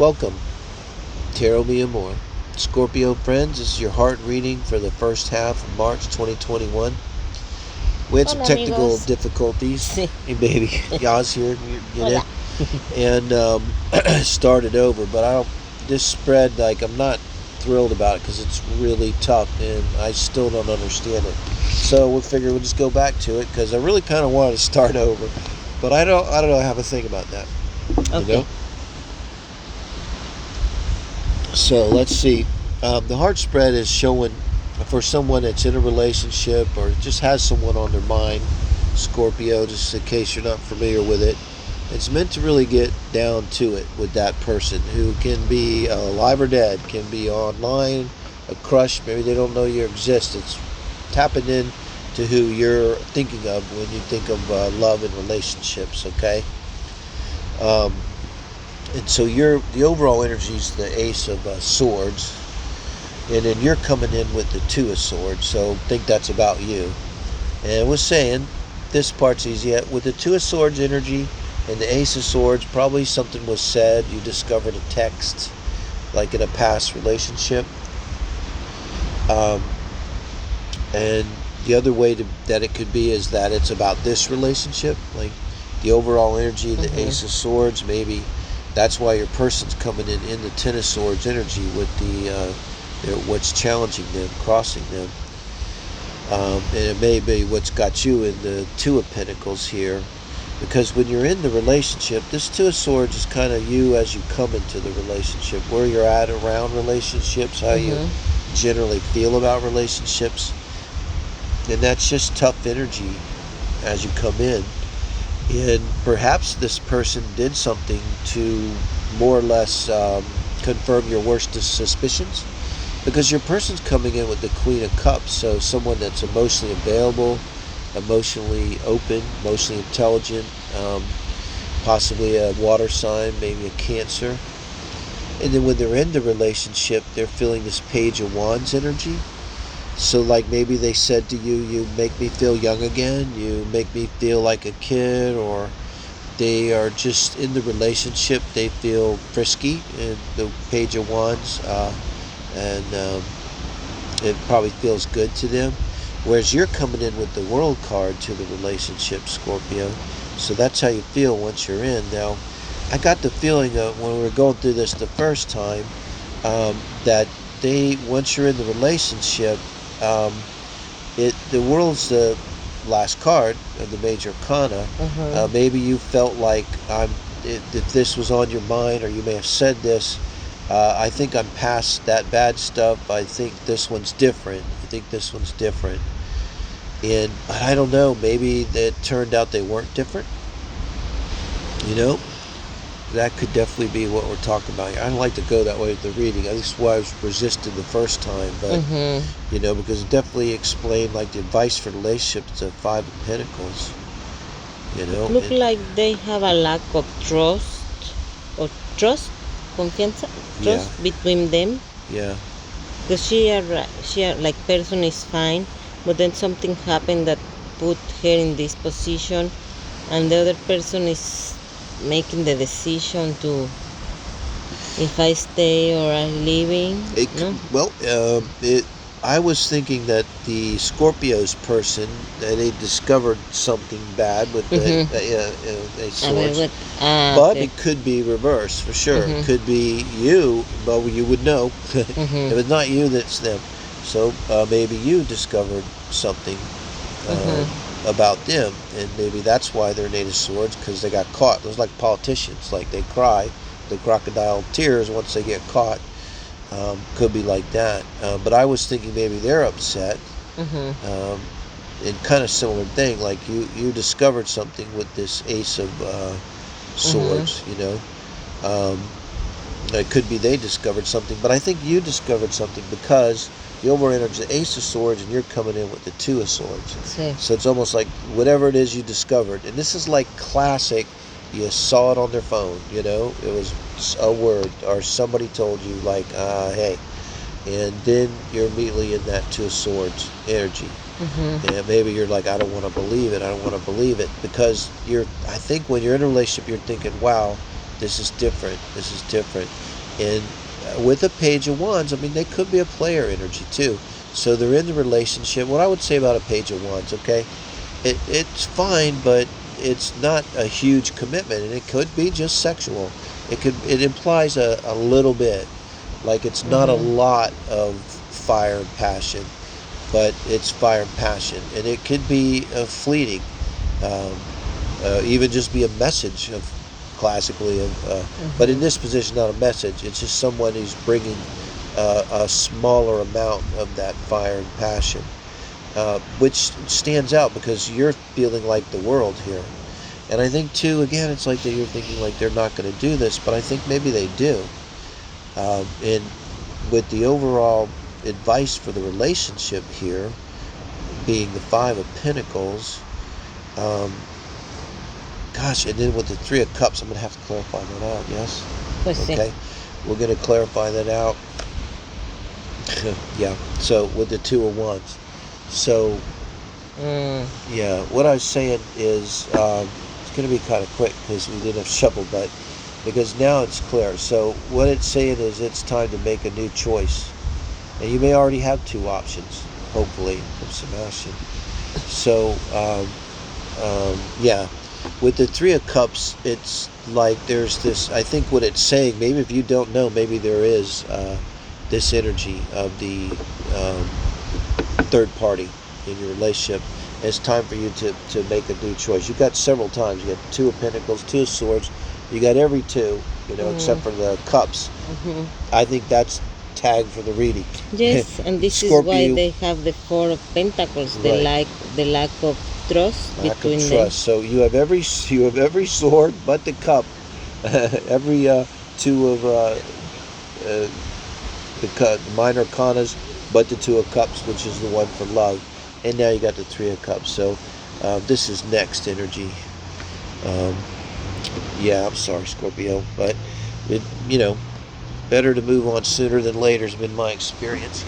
Welcome, Tarot Me and More. Scorpio friends, this is your heart reading for the first half of March 2021. We had some Hola, technical amigos. difficulties. Sí. Hey, baby, Yaz here, Hola. and started over. But this spread, I'm not thrilled about it because it's really tough, and I still don't understand it. So we'll figure we'll just go back to it because I really kind of wanted to start over, but I don't know how to think about that. Okay. You know. So let's see. The heart spread is showing for someone that's in a relationship or just has someone on their mind, Scorpio, just in case you're not familiar with it. It's meant to really get down to it with that person who can be alive or dead, can be online, a crush, maybe they don't know you exist. It's tapping in to who you're thinking of when you think of love and relationships, okay? And so the overall energy is the Ace of Swords, and then you're coming in with the Two of Swords, so think that's about you. And we're saying this part's easy. With the Two of Swords energy and the Ace of Swords, probably something was said, you discovered a text, like in a past relationship. And the other way that it could be is that it's about this relationship, like the overall energy, the Ace of Swords, maybe. That's why your person's coming in the Ten of Swords energy with what's challenging them, crossing them. And it may be what's got you in the Two of Pentacles here. Because when you're in the relationship, this Two of Swords is kind of you as you come into the relationship, where you're at around relationships, how you generally feel about relationships. And that's just tough energy as you come in. And perhaps this person did something to more or less confirm your worst suspicions, because your person's coming in with the Queen of Cups, so someone that's emotionally available, emotionally open, emotionally intelligent, possibly a water sign, maybe a Cancer. And then when they're in the relationship, they're feeling this Page of Wands energy. So maybe they said to you, you make me feel young again, you make me feel like a kid, or they are just in the relationship, they feel frisky in the Page of Wands, and it probably feels good to them. Whereas you're coming in with the World card to the relationship, Scorpio. So that's how you feel once you're in. Now, I got the feeling when we were going through this the first time, that once you're in the relationship, the World's the last card of the Major Arcana. Maybe you felt like if this was on your mind, or you may have said this, I think I'm past that bad stuff. I think this one's different. And I don't know, maybe it turned out they weren't different. That could definitely be what we're talking about here. I don't like to go that way with the reading. That's why I was resisted the first time. But, because it definitely explained the advice for relationships to Five of Pentacles. Look like they have a lack of trust, confianza, between them. Yeah. Because she person is fine, but then something happened that put her in this position, and the other person is making the decision to if I stay or I'm leaving. I was thinking that the Scorpio's person, they discovered something bad with the Swords. But it could be reversed for sure. It could be you, but you would know. If it's not you, that's them. So maybe you discovered something about them, and maybe that's why they're Eight of Swords, because they got caught. It was like politicians, they cry the crocodile tears once they get caught. Could be like that, but I was thinking maybe they're upset. And kind of similar thing, like you discovered something with this Ace of Swords. It could be they discovered something, but I think you discovered something because the overall energy, the Ace of Swords, and you're coming in with the Two of Swords. So it's almost like whatever it is you discovered, and this is like classic. You saw it on their phone, it was a word, or somebody told you, hey, and then you're immediately in that Two of Swords energy. And maybe you're like, I don't want to believe it, because I think when you're in a relationship, you're thinking, wow, This is different. This is different. And with a Page of Wands, I mean, they could be a player energy too. So they're in the relationship. What I would say about a Page of Wands, okay, it's fine, but it's not a huge commitment, and it could be just sexual. It implies a little bit, like it's not a lot of fire and passion, but it's fire and passion, and it could be fleeting, um, even just be a message of classically of, but in this position, not a message. It's just someone who's bringing a smaller amount of that fire and passion, which stands out because you're feeling like the world here. And I think too, again, it's like that you're thinking like they're not going to do this, but I think maybe they do. And with the overall advice for the relationship here being the Five of Pentacles, gosh, and then with the Three of Cups, I'm going to have to clarify that out, yes? Pues sí. Okay, we're going to clarify that out. Yeah, so with the Two of Wands. So, yeah, what I was saying is, it's going to be kind of quick because we didn't have shovel, but because now it's clear. So what it's saying is it's time to make a new choice. And you may already have two options, hopefully, from Sebastian. So, yeah, with the Three of Cups, it's like there's this, I think what it's saying, maybe if you don't know, maybe there is this energy of the third party in your relationship. It's time for you to make a new choice. You've got several times. You got Two of Pentacles, Two of Swords. You got every two, except for the Cups. I think that's tagged for the reading. Yes, and this Scorpio, is why they have the Four of Pentacles. Right. The lack of trust lack between of trust. So you have every sword but the cup. Every two of the minor arcanas, but the Two of Cups, which is the one for love. And now you got the Three of Cups. So this is next energy. Yeah, I'm sorry, Scorpio, but better to move on sooner than later has been my experience.